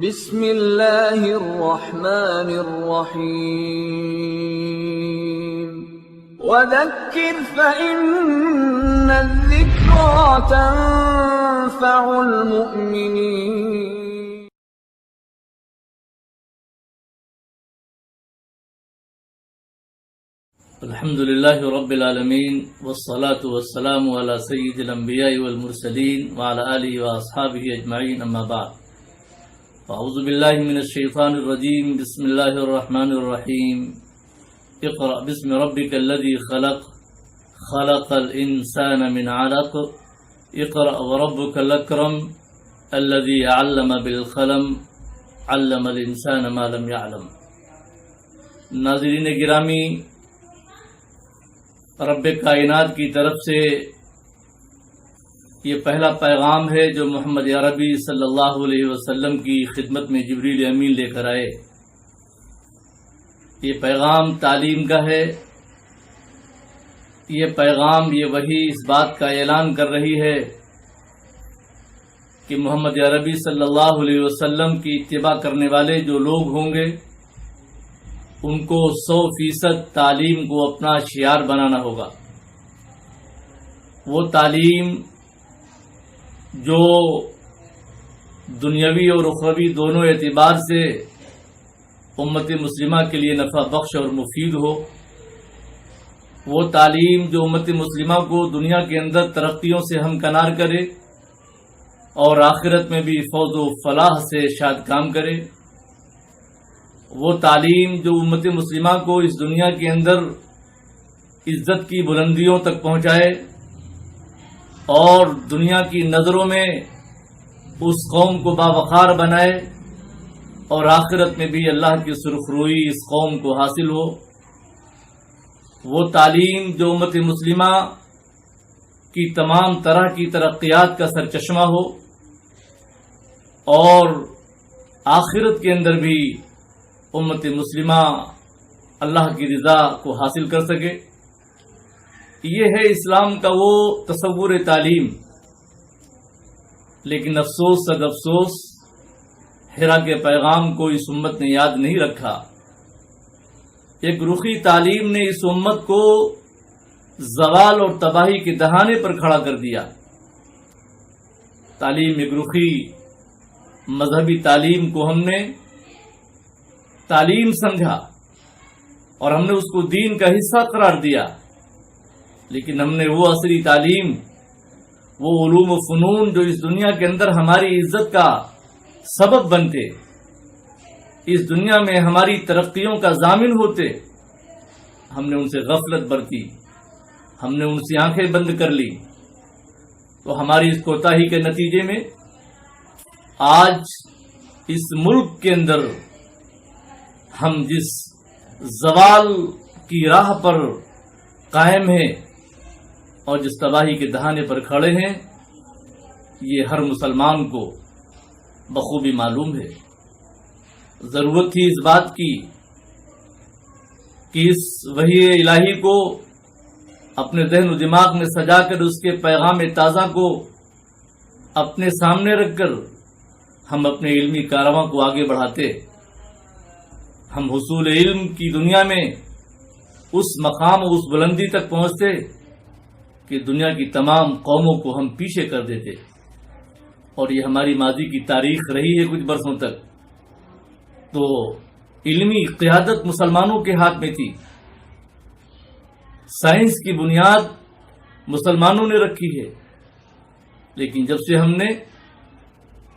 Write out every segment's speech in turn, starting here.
بسم اللہ الرحمن الرحیم وذکر فإن الذکرى تنفع المؤمنین۔ الحمد للہ رب العالمین والصلاة والسلام علی سید الانبیاء والمرسلین وعلی آلہ واصحابہ اجمعین، اما بعد۔ اعوذ باللہ من الشیطان الرجیم، بسم اللہ الرحمن الرحیم۔ اقرأ باسم ربک الذی خلق، خلق الانسان من علق، اقرأ وربک الاکرم الذی علم بالقلم، علم الانسان ما لم يعلم۔ ناظرین گرامی، رب کائنات کی طرف سے یہ پہلا پیغام ہے جو محمد عربی صلی اللہ علیہ وسلم کی خدمت میں جبریل امین لے کر آئے۔ یہ پیغام تعلیم کا ہے، یہ پیغام، یہ وحی اس بات کا اعلان کر رہی ہے کہ محمد عربی صلی اللہ علیہ وسلم کی اتباع کرنے والے جو لوگ ہوں گے ان کو 100% تعلیم کو اپنا شعار بنانا ہوگا۔ وہ تعلیم جو دنیاوی اور اخروی دونوں اعتبار سے امت مسلمہ کے لیے نفع بخش اور مفید ہو، وہ تعلیم جو امت مسلمہ کو دنیا کے اندر ترقیوں سے ہمکنار کرے اور آخرت میں بھی فوز و فلاح سے شاد کام کرے، وہ تعلیم جو امت مسلمہ کو اس دنیا کے اندر عزت کی بلندیوں تک پہنچائے اور دنیا کی نظروں میں اس قوم کو باوقار بنائے اور آخرت میں بھی اللہ کی سرخروئی اس قوم کو حاصل ہو، وہ تعلیم جو امت مسلمہ کی تمام طرح کی ترقیات کا سرچشمہ ہو اور آخرت کے اندر بھی امت مسلمہ اللہ کی رضا کو حاصل کر سکے، یہ ہے اسلام کا وہ تصور تعلیم۔ لیکن افسوس صد افسوس، حرا کے پیغام کو اس امت نے یاد نہیں رکھا۔ ایک رخی تعلیم نے اس امت کو زوال اور تباہی کے دہانے پر کھڑا کر دیا۔ تعلیم ایک رخی مذہبی تعلیم کو ہم نے تعلیم سمجھا اور ہم نے اس کو دین کا حصہ قرار دیا، لیکن ہم نے وہ عصری تعلیم، وہ علوم و فنون جو اس دنیا کے اندر ہماری عزت کا سبب بنتے، اس دنیا میں ہماری ترقیوں کا ضامن ہوتے، ہم نے ان سے غفلت برتی، ہم نے ان سے آنکھیں بند کر لی، تو ہماری اس کوتاہی کے نتیجے میں آج اس ملک کے اندر ہم جس زوال کی راہ پر قائم ہیں اور جس تباہی کے دہانے پر کھڑے ہیں، یہ ہر مسلمان کو بخوبی معلوم ہے۔ ضرورت تھی اس بات کی کہ اس وحی الہی کو اپنے ذہن و دماغ میں سجا کر اس کے پیغام تازہ کو اپنے سامنے رکھ کر ہم اپنے علمی کاررواں کو آگے بڑھاتے، ہم حصول علم کی دنیا میں اس مقام اور اس بلندی تک پہنچتے کہ دنیا کی تمام قوموں کو ہم پیچھے کر دیتے۔ اور یہ ہماری ماضی کی تاریخ رہی ہے کچھ برسوں تک۔ تو علمی قیادت مسلمانوں کے ہاتھ میں تھی، سائنس کی بنیاد مسلمانوں نے رکھی ہے، لیکن جب سے ہم نے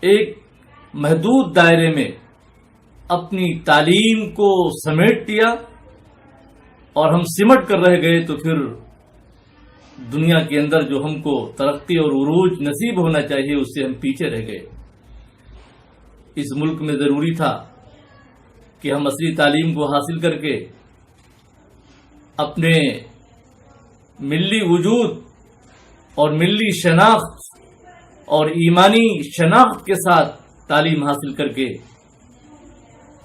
ایک محدود دائرے میں اپنی تعلیم کو سمیٹ دیا اور ہم سمٹ کر رہ گئے، تو پھر دنیا کے اندر جو ہم کو ترقی اور عروج نصیب ہونا چاہیے اس سے ہم پیچھے رہ گئے۔ اس ملک میں ضروری تھا کہ ہم اصلی تعلیم کو حاصل کر کے اپنے ملی وجود اور ملی شناخت اور ایمانی شناخت کے ساتھ تعلیم حاصل کر کے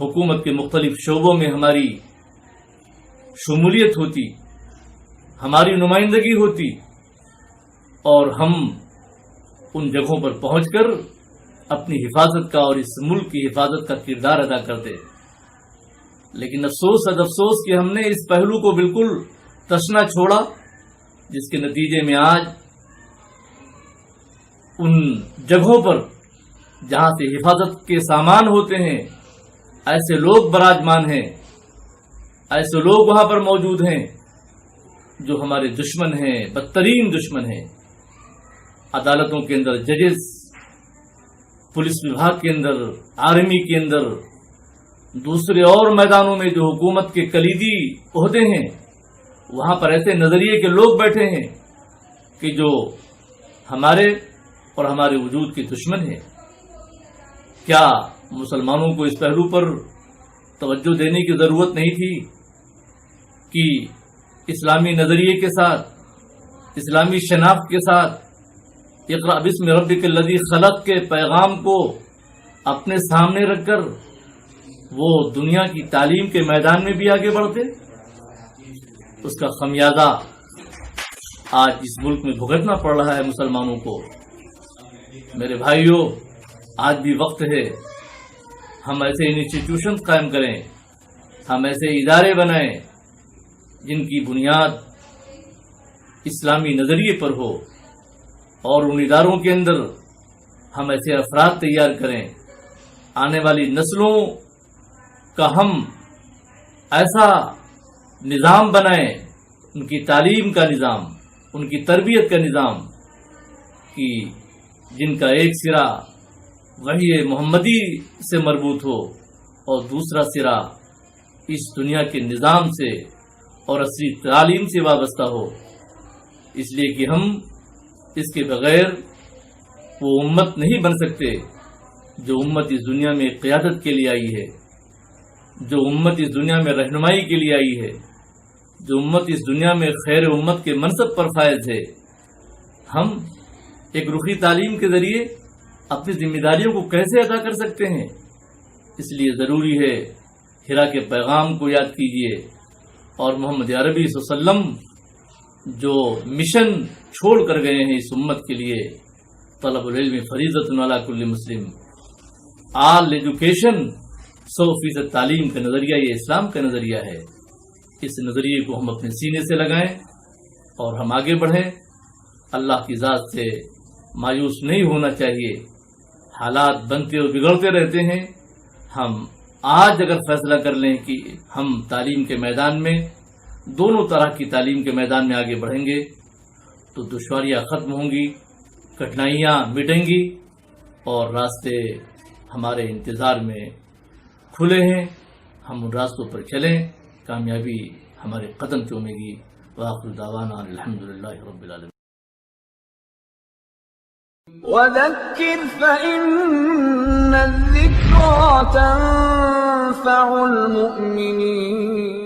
حکومت کے مختلف شعبوں میں ہماری شمولیت ہوتی، ہماری نمائندگی ہوتی اور ہم ان جگہوں پر پہنچ کر اپنی حفاظت کا اور اس ملک کی حفاظت کا کردار ادا کرتے. لیکن افسوس افسوس کہ ہم نے اس پہلو کو بالکل تشنا چھوڑا، جس کے نتیجے میں آج ان جگہوں پر جہاں سے حفاظت کے سامان ہوتے ہیں ایسے لوگ براجمان ہیں، ایسے لوگ وہاں پر موجود ہیں جو ہمارے دشمن ہیں، بدترین دشمن ہیں. عدالتوں کے اندر ججز، پولیس وبھاگ کے اندر، آرمی کے اندر، دوسرے اور میدانوں میں جو حکومت کے کلیدی عہدے ہیں، وہاں پر ایسے نظریے کے لوگ بیٹھے ہیں کہ جو ہمارے اور ہمارے وجود کے دشمن ہیں. کیا مسلمانوں کو اس پہلو پر توجہ دینے کی ضرورت نہیں تھی کہ اسلامی نظریے کے ساتھ، اسلامی شناخت کے ساتھ اقرأ بسم ربک الذی خلق کے پیغام کو اپنے سامنے رکھ کر وہ دنیا کی تعلیم کے میدان میں بھی آگے بڑھتے؟ اس کا خمیازہ آج اس ملک میں بھگتنا پڑ رہا ہے مسلمانوں کو. میرے بھائیوں، آج بھی وقت ہے ہم ایسے انسٹیٹیوشن قائم کریں، ہم ایسے ادارے بنائیں جن کی بنیاد اسلامی نظریے پر ہو، اور ان اداروں کے اندر ہم ایسے افراد تیار کریں، آنے والی نسلوں کا ہم ایسا نظام بنائیں، ان کی تعلیم کا نظام، ان کی تربیت کا نظام، کہ جن کا ایک سرا وحی محمدی سے مربوط ہو اور دوسرا سرا اس دنیا کے نظام سے اور اصلی تعلیم سے وابستہ ہو. اس لیے کہ ہم اس کے بغیر وہ امت نہیں بن سکتے جو امت اس دنیا میں قیادت کے لیے آئی ہے، جو امت اس دنیا میں رہنمائی کے لیے آئی ہے، جو امت اس دنیا میں خیر امت کے منصب پر فائز ہے. ہم ایک رخی تعلیم کے ذریعے اپنی ذمہ داریوں کو کیسے ادا کر سکتے ہیں؟ اس لیے ضروری ہے ہرا کے پیغام کو یاد کیجیے، اور محمد عربی صلی اللہ علیہ وسلم جو مشن چھوڑ کر گئے ہیں اس امت کے لیے، طلب العلم فریضۃ علی کل مسلم، آل ایجوکیشن 100% تعلیم کا نظریہ یہ اسلام کا نظریہ ہے. اس نظریے کو ہم اپنے سینے سے لگائیں اور ہم آگے بڑھیں. اللہ کی ذات سے مایوس نہیں ہونا چاہیے. حالات بنتے اور بگڑتے رہتے ہیں. ہم آج اگر فیصلہ کر لیں کہ ہم تعلیم کے میدان میں، دونوں طرح کی تعلیم کے میدان میں آگے بڑھیں گے، تو دشواریاں ختم ہوں گی، کٹھنائیاں مٹیں گی، اور راستے ہمارے انتظار میں کھلے ہیں. ہم ان راستوں پر چلیں، کامیابی ہمارے قدم چومے گی. وآخر دعوانا الحمدللہ رب العالمین. وذكر فإن الذكرى تنفع المؤمنين